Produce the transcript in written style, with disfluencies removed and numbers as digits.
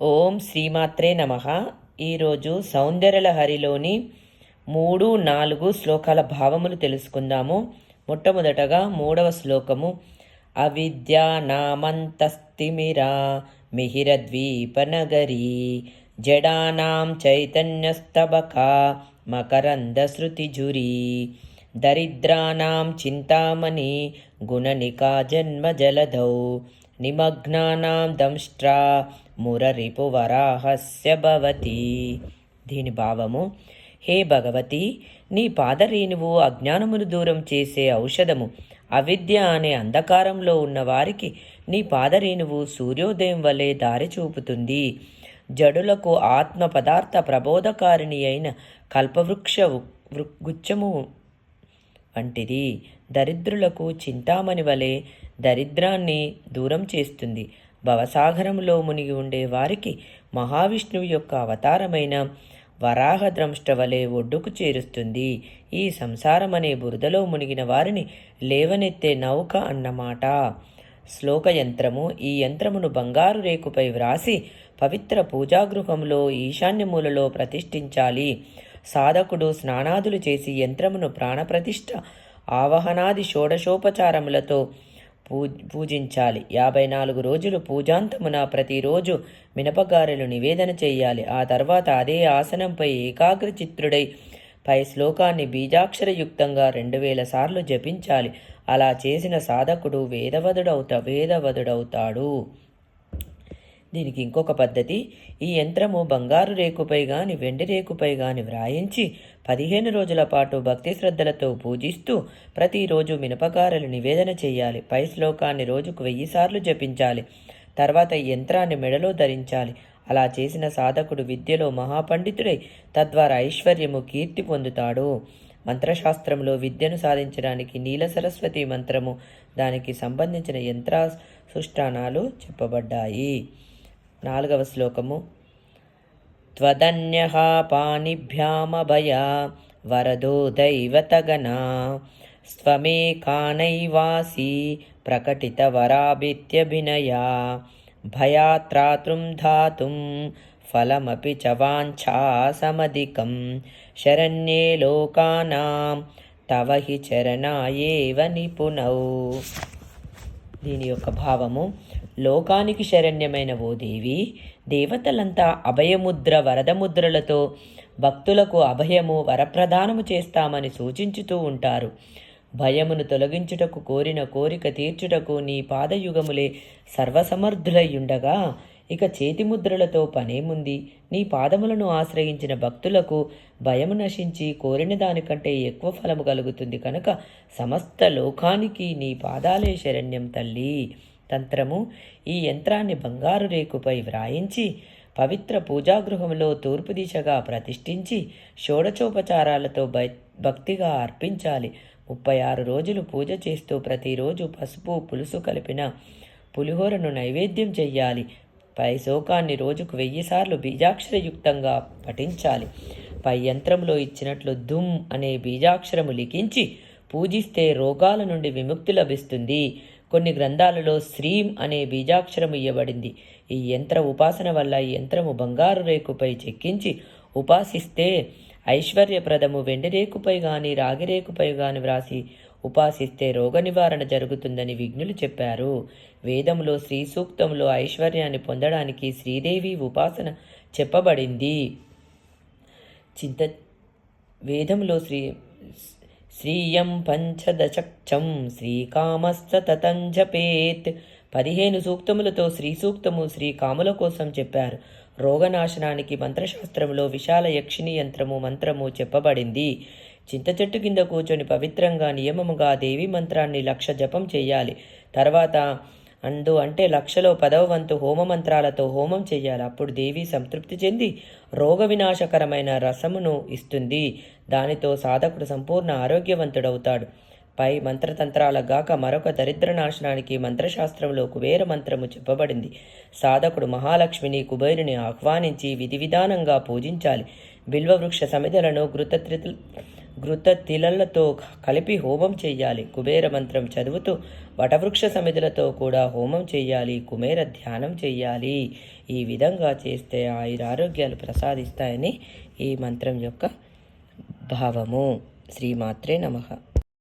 ఓం శ్రీమాత్రే నమః. ఈరోజు సౌందర్యలహరిలోని 3, 4 శ్లోకాల భావములు తెలుసుకుందాము. మొట్టమొదటగా 3వ శ్లోకము. అవిద్యానామంతస్తిమిరా మిహిరద్వీపనగరీ జడానాం చైతన్యస్తబకా మకరందశ్రుతిఝురీ దరిద్రానాం చింతామణి గుణనికా జన్మజలధౌ నిమగ్నానాం దంష్ట్రా మురరిపువరాహస్య భవతి. దీని భావము: హే భగవతి, నీ పాదరేణువు అజ్ఞానమును దూరం చేసే ఔషధము. అవిద్య అనే అంధకారంలో ఉన్న వారికి నీ పాదరేణువు సూర్యోదయం వలె దారి చూపుతుంది. జడులకు ఆత్మ పదార్థ ప్రబోధకారిణి అయిన కల్పవృక్ష గుచ్చము వంటిది. దరిద్రులకు చింతామణి వలె దరిద్రాన్ని దూరం చేస్తుంది. భవసాగరంలో మునిగి ఉండే వారికి మహావిష్ణువు యొక్క అవతారమైన వరాహద్రంష్ట వలె ఒడ్డుకు చేరుస్తుంది. ఈ సంసారం అనే బురదలో మునిగిన వారిని లేవనెత్తే నౌక అన్నమాట. శ్లోక యంత్రము. ఈ యంత్రమును బంగారు రేకుపై వ్రాసి పవిత్ర పూజాగృహంలో ఈశాన్యమూలలో ప్రతిష్ఠించాలి. సాధకుడు స్నానాదులు చేసి యంత్రమును ప్రాణప్రతిష్ఠ, ఆవహనాది షోడశోపచారములతో పూజించాలి. 54 రోజులు పూజాంతమున ప్రతిరోజు మినపగారెలు నివేదన చేయాలి. ఆ తర్వాత అదే ఆసనంపై ఏకాగ్రచిత్రుడై పై శ్లోకాన్ని బీజాక్షరయుక్తంగా 2000 సార్లు జపించాలి. అలా చేసిన సాధకుడు వేదవదుడవుతాడు. దీనికి ఇంకొక పద్ధతి. ఈ యంత్రము బంగారు రేకుపై గాని వెండి రేకుపై గాని వ్రాయించి 15 రోజుల పాటు భక్తి శ్రద్ధలతో పూజిస్తూ ప్రతిరోజు మినపగారెలు నివేదన చేయాలి. పై శ్లోకాన్ని రోజుకు 1000 సార్లు జపించాలి. తర్వాత ఈ యంత్రాన్ని మెడలో ధరించాలి. అలా చేసిన సాధకుడు విద్యలో మహాపండితుడై తద్వారా ఐశ్వర్యము, కీర్తి పొందుతాడు. మంత్రశాస్త్రంలో విద్యను సాధించడానికి నీల సరస్వతి మంత్రము, దానికి సంబంధించిన యంత్రాసుష్టానాలు చెప్పబడ్డాయి. 4వ శ్లోకము. త్వదన్యః పాణిభ్యామభయా వరదో దైవతగనా స్వమేకానైవాసి ప్రకటిత వరాభిత్యభినయా భయాత్రాతృం ధాతుం ఫలమపి చ వాంఛా సమధికం శరణ్యే లోకానాం తవ హి చరణాయేవ నిపుణౌ. దీని యొక్క భావము: లోకానికి శరణ్యమైన ఓ దేవి, దేవతలంతా అభయముద్ర, వరదముద్రలతో భక్తులకు అభయము, వరప్రదానము చేస్తామని సూచించుతూ ఉంటారు. భయమును తొలగించుటకు, కోరిన కోరిక తీర్చుటకు నీ పాదయుగములే సర్వసమర్థులయ్యుండగా ఇక చేతిముద్రలతో పనేముంది? నీ పాదములను ఆశ్రయించిన భక్తులకు భయము నశించి కోరిన దానికంటే ఎక్కువ ఫలము కలుగుతుంది కనుక సమస్త లోకానికి నీ పాదాలే శరణ్యం తల్లి. తంత్రము. ఈ యంత్రాన్ని బంగారు రేకుపై వ్రాయించి పవిత్ర పూజాగృహంలో తూర్పు దిశగా ప్రతిష్ఠించి షోడచోపచారాలతో భక్తిగా అర్పించాలి. 36 రోజులు పూజ చేస్తూ ప్రతిరోజు పసుపు, పులుసు కలిపిన పులిహోరను నైవేద్యం చెయ్యాలి. పై శ్లోకాన్ని రోజుకు 1000 సార్లు బీజాక్షరయుక్తంగా పఠించాలి. పై యంత్రంలో ఇచ్చినట్లు ధుమ్ అనే బీజాక్షరము లిఖించి పూజిస్తే రోగాల నుండి విముక్తి లభిస్తుంది. కొన్ని గ్రంథాలలో శ్రీం అనే బీజాక్షరము ఇవ్వబడింది. ఈ యంత్ర ఉపాసన వల్ల ఈ యంత్రము బంగారు రేకుపై చెక్కించి ఉపాసిస్తే ఐశ్వర్యప్రదము. వెండి రేకుపై గాని రాగి రేకుపై గాని వ్రాసి ఉపాసిస్తే రోగ నివారణ జరుగుతుందని విజ్ఞులు చెప్పారు. వేదంలో శ్రీ సూక్తంలో ఐశ్వర్యాన్ని పొందడానికి శ్రీదేవి ఉపాసన చెప్పబడింది. వేదంలో శ్రీయం పంచదశక్షం శ్రీకామస్తతంజపేత్ 15 సూక్తములతో శ్రీ సూక్తము శ్రీకాముల కోసం చెప్పారు. రోగనాశనానికి మంత్రశాస్త్రంలో విశాల యక్షిణి యంత్రము మంత్రము చెప్పబడింది. చింత చెట్టు కింద కూర్చొని పవిత్రంగా నియమముగా దేవి మంత్రాన్ని 1,00,000 జపం చేయాలి. తర్వాత అంటే 1,00,000లో 10వ వంతు హోమ మంత్రాలతో హోమం చెయ్యాలి. అప్పుడు దేవి సంతృప్తి చెంది రోగ వినాశకరమైన రసమును ఇస్తుంది. దానితో సాధకుడు సంపూర్ణ ఆరోగ్యవంతుడవుతాడు. పై మంత్రతంత్రాల గాక మరొక దరిద్ర నాశనానికి మంత్రశాస్త్రంలో కుబేర మంత్రము చెప్పబడింది. సాధకుడు మహాలక్ష్మిని, కుబేరుని ఆహ్వానించి విధి విధానంగా పూజించాలి. బిల్వవృక్ష సమిధలను ఘృత తిలలతో కలిపి హోమం చెయ్యాలి. కుబేర మంత్రం చదువుతూ వటవృక్ష సమిధులతో కూడా హోమం చెయ్యాలి. కుబేర ధ్యానం చెయ్యాలి. ఈ విధంగా చేస్తే ఆయురారోగ్యాలు ప్రసాదిస్తాయని ఈ మంత్రం యొక్క భావము. శ్రీమాత్రే నమః.